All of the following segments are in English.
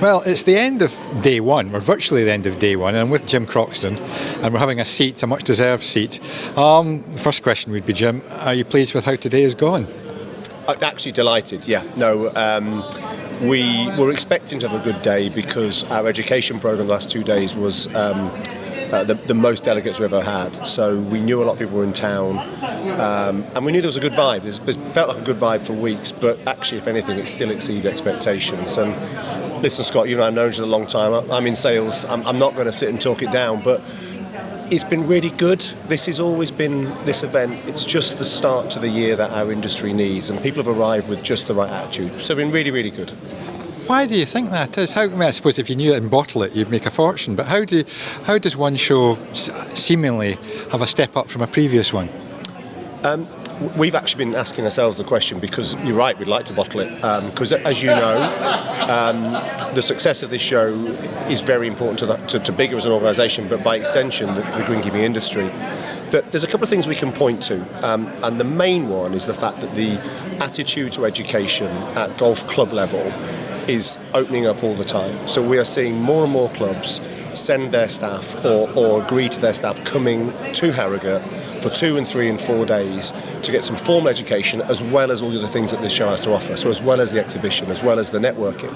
Well, it's the end of day one, or virtually the end of day one, and I'm with Jim Croxton, and we're having a much-deserved seat. First question would be, Jim, are you pleased with how today has gone? Actually delighted, yeah. No, we were expecting to have a good day because our education programme the last 2 days was the most delegates we've ever had. So we knew a lot of people were in town, and we knew there was a good vibe. It felt like a good vibe for weeks, but actually, if anything, it still exceeded expectations. And listen, Scott, you and I have known each other a long time. I'm in sales. I'm not going to sit and talk it down, but it's been really good. This has always been this event. It's just the start to the year that our industry needs, and people have arrived with just the right attitude. So it's been really, really good. Why do you think that is? I suppose if you knew it and bottle it, you'd make a fortune. But how does one show seemingly have a step up from a previous one? We've actually been asking ourselves the question because you're right, we'd like to bottle it. Because as you know, the success of this show is very important to BIGGA as an organisation, but by extension, the greenkeeping industry. There's a couple of things we can point to, and the main one is the fact that the attitude to education at golf club level is opening up all the time. So we are seeing more and more clubs send their staff or agree to their staff coming to Harrogate for 2 and 3 and 4 days to get some formal education, as well as all the other things that this show has to offer. So as well as the exhibition, as well as the networking.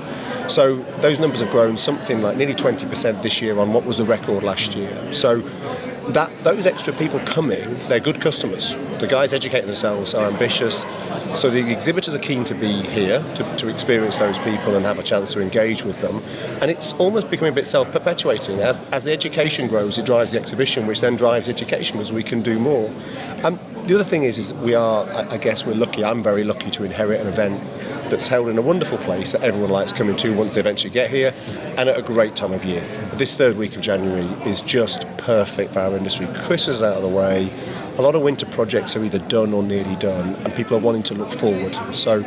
So those numbers have grown something like nearly 20% this year on what was the record last year. So those extra people coming, they're good customers. The guys educating themselves are ambitious. So the exhibitors are keen to be here to experience those people and have a chance to engage with them. And it's almost becoming a bit self-perpetuating. As the education grows, it drives the exhibition, which then drives education because we can do more. The other thing is we are, I guess we're lucky, I'm very lucky to inherit an event that's held in a wonderful place that everyone likes coming to once they eventually get here, and at a great time of year. This third week of January is just perfect for our industry. Christmas is out of the way. A lot of winter projects are either done or nearly done, and people are wanting to look forward. So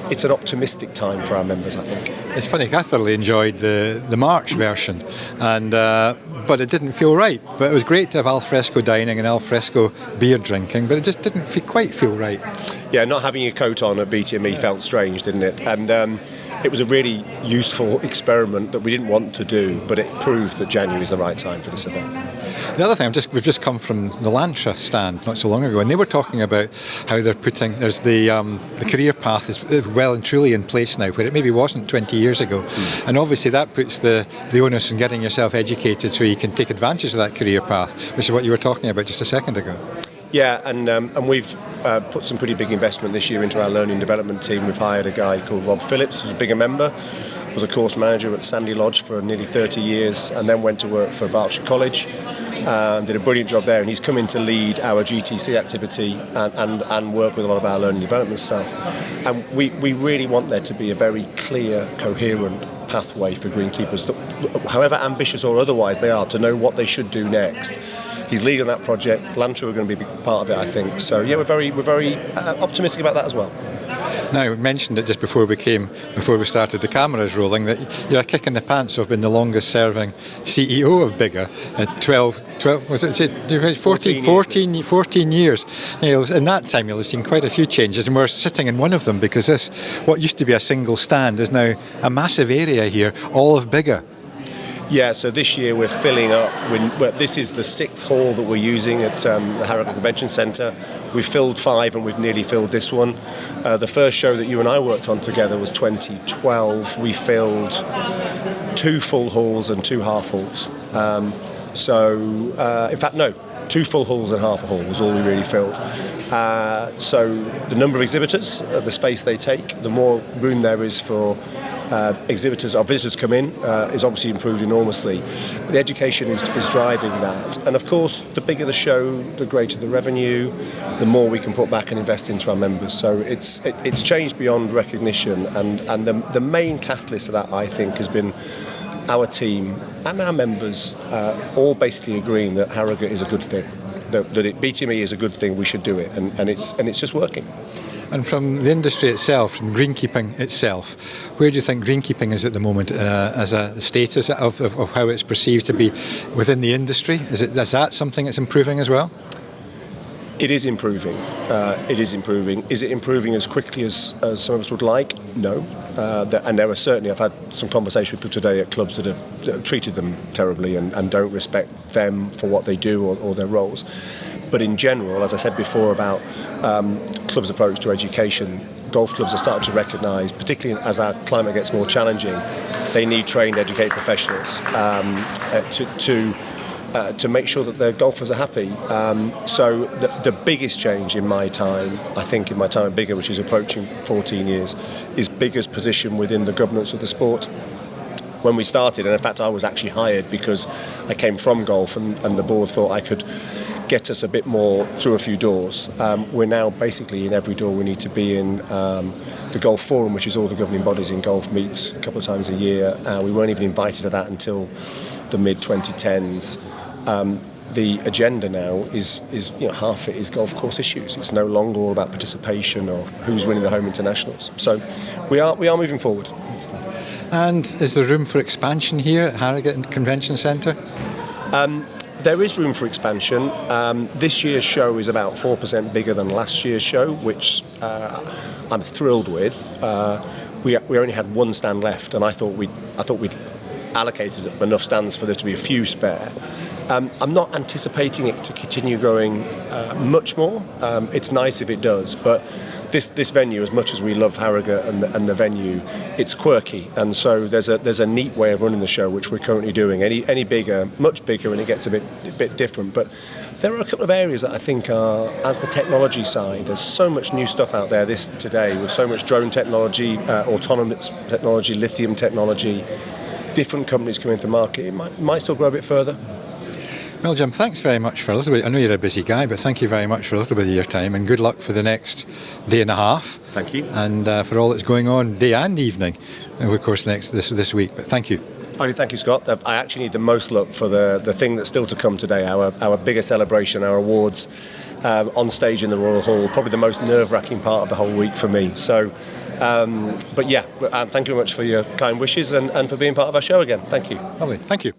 it's an optimistic time for our members, I think. It's funny, I thoroughly enjoyed the March version, but it didn't feel right. But it was great to have al fresco dining and al fresco beer drinking, but it just didn't quite feel right. Yeah, not having your coat on at BTME felt strange, didn't it? And it was a really useful experiment that we didn't want to do, but it proved that January is the right time for this event. The other thing, we've just come from the Lantra stand not so long ago, and they were talking about how there's the career path is well and truly in place now, where it maybe wasn't 20 years ago. And obviously that puts the onus on getting yourself educated so you can take advantage of that career path, which is what you were talking about just a second ago. Yeah, and we've put some pretty big investment this year into our learning development team. We've hired a guy called Rob Phillips, who's a BIGGA member, was a course manager at Sandy Lodge for nearly 30 years, and then went to work for Berkshire College. Did a brilliant job there, and he's come in to lead our GTC activity and work with a lot of our learning development stuff. And we really want there to be a very clear, coherent pathway for greenkeepers, however ambitious or otherwise they are, to know what they should do next. He's leading that project. Lantra are going to be a big part of it, I think. So yeah, we're very optimistic about that as well. Now, we mentioned it just before we started the cameras rolling, that you're a kick in the pants of being the longest serving CEO of BIGGA at 14 years. Now, in that time you'll have seen quite a few changes, and we're sitting in one of them because what used to be a single stand is now a massive area here, all of BIGGA. Yeah, so this year we're filling up. This is the 6th hall that we're using at the Harrogate Convention Centre. We've filled 5 and we've nearly filled this one. The first show that you and I worked on together was 2012. We filled 2 full halls and 2 half halls. In fact, no, 2 full halls and half a hall was all we really filled. So the number of exhibitors, the space they take, the more room there is for exhibitors or visitors come in is obviously improved enormously. The education is driving that, and of course the bigger the show, the greater the revenue, the more we can put back and invest into our members. So it's changed beyond recognition, and the main catalyst of that, I think, has been our team and our members all basically agreeing that Harrogate is a good thing, that BTME is a good thing, we should do it, and it's just working. And from the industry itself, from greenkeeping itself, where do you think greenkeeping is at the moment as a status of how it's perceived to be within the industry? Is that something that's improving as well? It is improving. Is it improving as quickly as some of us would like? No. and there are certainly, I've had some conversation with people today at clubs that have treated them terribly and don't respect them for what they do or their roles. But in general, as I said before about clubs' approach to education, golf clubs are starting to recognise, particularly as our climate gets more challenging, they need trained, educated professionals to make sure that their golfers are happy. So the biggest change in my time, I think in my time at BIGGA, which is approaching 14 years, is BIGGA's position within the governance of the sport. When we started, and in fact I was actually hired because I came from golf and the board thought I could get us a bit more through a few doors. We're now basically in every door we need to be in. The Golf Forum, which is all the governing bodies in golf, meets a couple of times a year. We weren't even invited to that until the mid-2010s. The agenda now is half it is golf course issues. It's no longer all about participation or who's winning the home internationals. So we are moving forward. And is there room for expansion here at Harrogate Convention Centre? There is room for expansion. This year's show is about 4% bigger than last year's show, which I'm thrilled with. We only had one stand left, and I thought we'd allocated enough stands for there to be a few spare. I'm not anticipating it to continue growing much more. It's nice if it does, but this venue, as much as we love Harrogate and the venue, it's quirky, and so there's a neat way of running the show which we're currently doing. Any bigger, much bigger, and it gets a bit different. But there are a couple of areas that I think are, as the technology side, there's so much new stuff out there today with so much drone technology, autonomous technology, lithium technology, different companies coming into the market. It might still grow a bit further. Well, Jim, thanks very much for a little bit. I know you're a busy guy, but thank you very much for a little bit of your time, and good luck for the next day and a half. Thank you. And for all that's going on, day and evening, and of course this week. But thank you. Oh, thank you, Scott. I actually need the most luck for the thing that's still to come today, our bigger celebration, our awards on stage in the Royal Hall, probably the most nerve-wracking part of the whole week for me. So, but yeah, thank you very much for your kind wishes and for being part of our show again. Thank you. Lovely. Thank you.